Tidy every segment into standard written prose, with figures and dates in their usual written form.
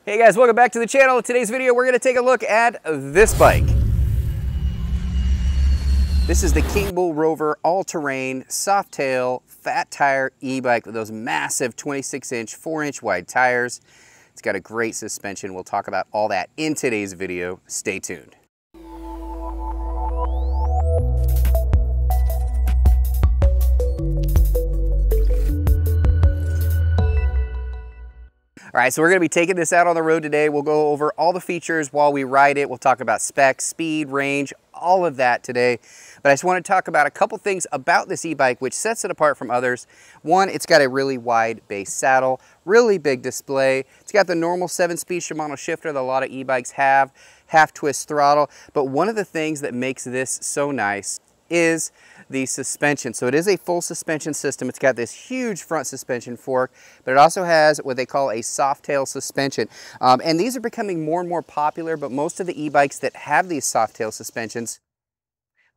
Hey guys, welcome back to the channel. In today's video, we're going to take a look at this bike. This is the Kingbull Rover all-terrain, Softail, fat tire e-bike with those massive 26-inch, 4-inch wide tires. It's got a great suspension. We'll talk about all that in today's video. Stay tuned. All right, so we're gonna be taking this out on the road today. We'll go over all the features while we ride it. We'll talk about specs, speed, range, all of that today. But I just want to talk about a couple things about this e-bike which sets it apart from others. One, it's got a really wide base saddle, really big display. It's got the normal 7-speed Shimano shifter that a lot of e-bikes have, half twist throttle. But one of the things that makes this so nice is the suspension. So it is a full suspension system. It's got this huge front suspension fork, but it also has what they call a Softail suspension. And these are becoming more and more popular, but most of the e-bikes that have these Softail suspensions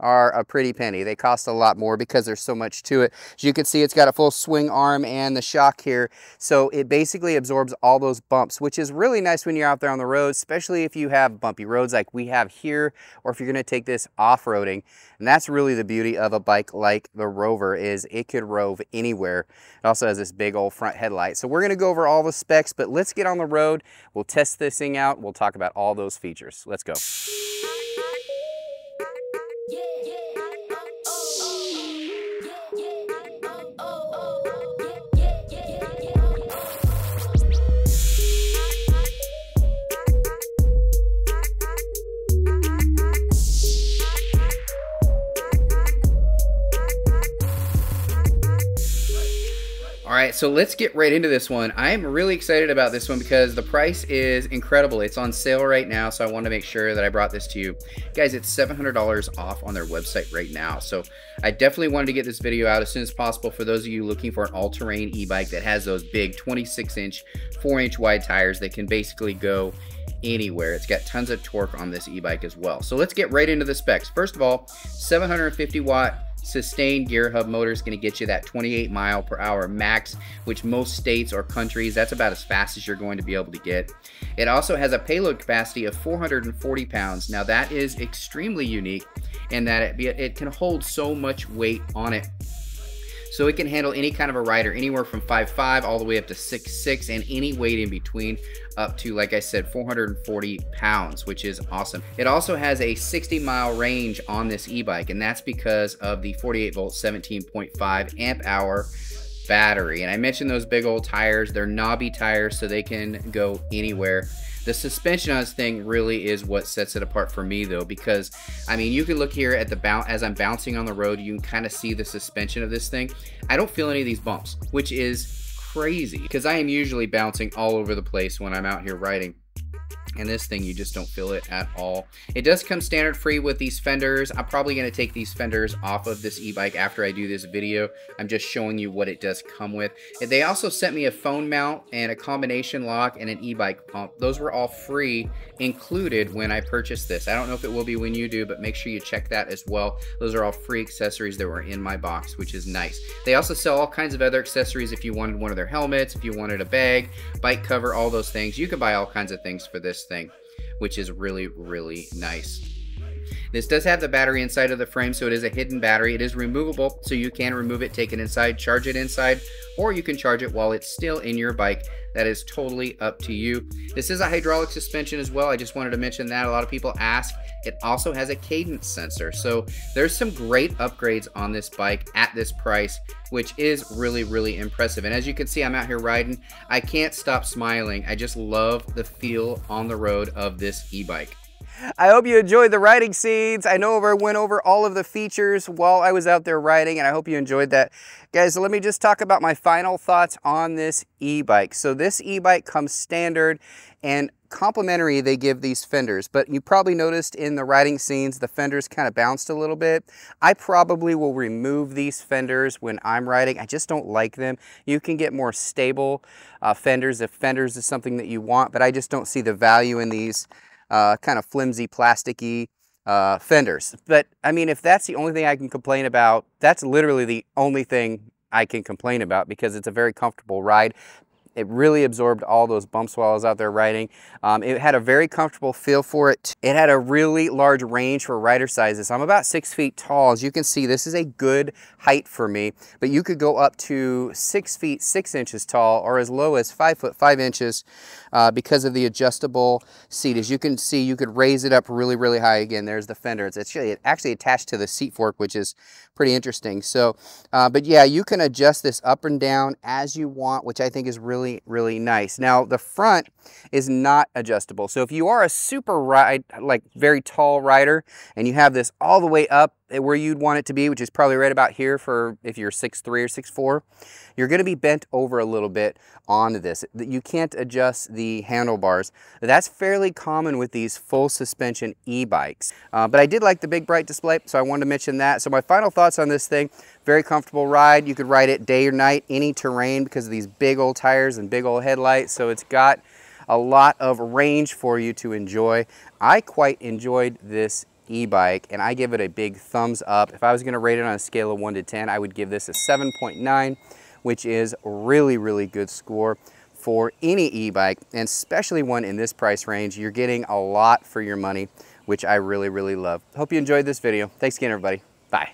are a pretty penny. They cost a lot more because there's so much to it. As you can see, it's got a full swing arm and the shock here. So it basically absorbs all those bumps, which is really nice when you're out there on the road, especially if you have bumpy roads like we have here, or if you're gonna take this off-roading. And that's really the beauty of a bike like the Rover, is it could rove anywhere. It also has this big old front headlight. So we're gonna go over all the specs, but let's get on the road. We'll test this thing out. We'll talk about all those features. Let's go. All right, so let's get right into this one. I'm really excited about this one because the price is incredible. It's on sale right now, so I want to make sure that I brought this to you. Guys, it's $700 off on their website right now. So I definitely wanted to get this video out as soon as possible for those of you looking for an all-terrain e-bike that has those big 26-inch, 4-inch wide tires that can basically go anywhere. It's got tons of torque on this e-bike as well. So let's get right into the specs. First of all, 750 watt sustained gear hub motor is going to get you that 28 mile per hour max, which most states or countries, that's about as fast as you're going to be able to get. It also has a payload capacity of 440 pounds. Now that is extremely unique in that it can hold so much weight on it. So it can handle any kind of a rider, anywhere from 5'5" all the way up to 6'6", and any weight in between, up to, like I said, 440 pounds, which is awesome. It also has a 60-mile range on this e-bike, and that's because of the 48-volt, 17.5 amp-hour battery. And I mentioned those big old tires. They're knobby tires, so they can go anywhere. The suspension on this thing really is what sets it apart for me, though, because I mean, you can look here at the as I'm bouncing on the road, you can kind of see the suspension of this thing. I don't feel any of these bumps, which is crazy because I am usually bouncing all over the place when I'm out here riding. And this thing, you just don't feel it at all. It does come standard free with these fenders. I'm probably going to take these fenders off of this e-bike after I do this video. I'm just showing you what it does come with. They also sent me a phone mount and a combination lock and an e-bike pump. Those were all free included when I purchased this. I don't know if it will be when you do, but make sure you check that as well. Those are all free accessories that were in my box, which is nice. They also sell all kinds of other accessories if you wanted one of their helmets, if you wanted a bag, bike cover, all those things. You can buy all kinds of things for this thing, which is really, really nice. This does have the battery inside of the frame, so it is a hidden battery. It is removable, so you can remove it, take it inside, charge it inside, or you can charge it while it's still in your bike. That is totally up to you. This is a hydraulic suspension as well. I just wanted to mention that. A lot of people ask. It also has a cadence sensor. So there's some great upgrades on this bike at this price, which is really, really impressive. And as you can see, I'm out here riding. I can't stop smiling. I just love the feel on the road of this e-bike. I hope you enjoyed the riding scenes. I know I went over all of the features while I was out there riding, and I hope you enjoyed that. Guys, let me just talk about my final thoughts on this e-bike. So this e-bike comes standard, and complimentary they give these fenders, but you probably noticed in the riding scenes the fenders kind of bounced a little bit. I probably will remove these fenders when I'm riding. I just don't like them. You can get more stable fenders if fenders is something that you want, but I just don't see the value in these kind of flimsy, plasticky fenders. But I mean, if that's the only thing I can complain about, that's literally the only thing I can complain about, because it's a very comfortable ride. It really absorbed all those bumps while I was out there riding. It had a very comfortable feel for it. It had a really large range for rider sizes. I'm about 6 feet tall. As you can see, this is a good height for me, but you could go up to 6 feet 6 inches tall or as low as 5 foot 5 inches because of the adjustable seat. As you can see, you could raise it up really, really high. Again, there's the fender. It's actually attached to the seat fork, which is pretty interesting. So, but yeah, you can adjust this up and down as you want, which I think is really, really nice. Now, the front is not adjustable. So if you are a super very tall rider and you have this all the way up where you'd want it to be, which is probably right about here for if you're 6'3" or 6'4", you're going to be bent over a little bit onto this. You can't adjust the handlebars. That's fairly common with these full suspension e-bikes. But I did like the big bright display, so I wanted to mention that. So my final thoughts on this thing: very comfortable ride. You could ride it day or night, any terrain, because of these big old tires and big old headlights. So it's got a lot of range for you to enjoy. I quite enjoyed this e-bike, and I give it a big thumbs up. If I was going to rate it on a scale of 1 to 10, I would give this a 7.9, which is a really, really good score for any e-bike, and especially one in this price range. You're getting a lot for your money, which I really, really love. Hope you enjoyed this video. Thanks again, everybody. Bye.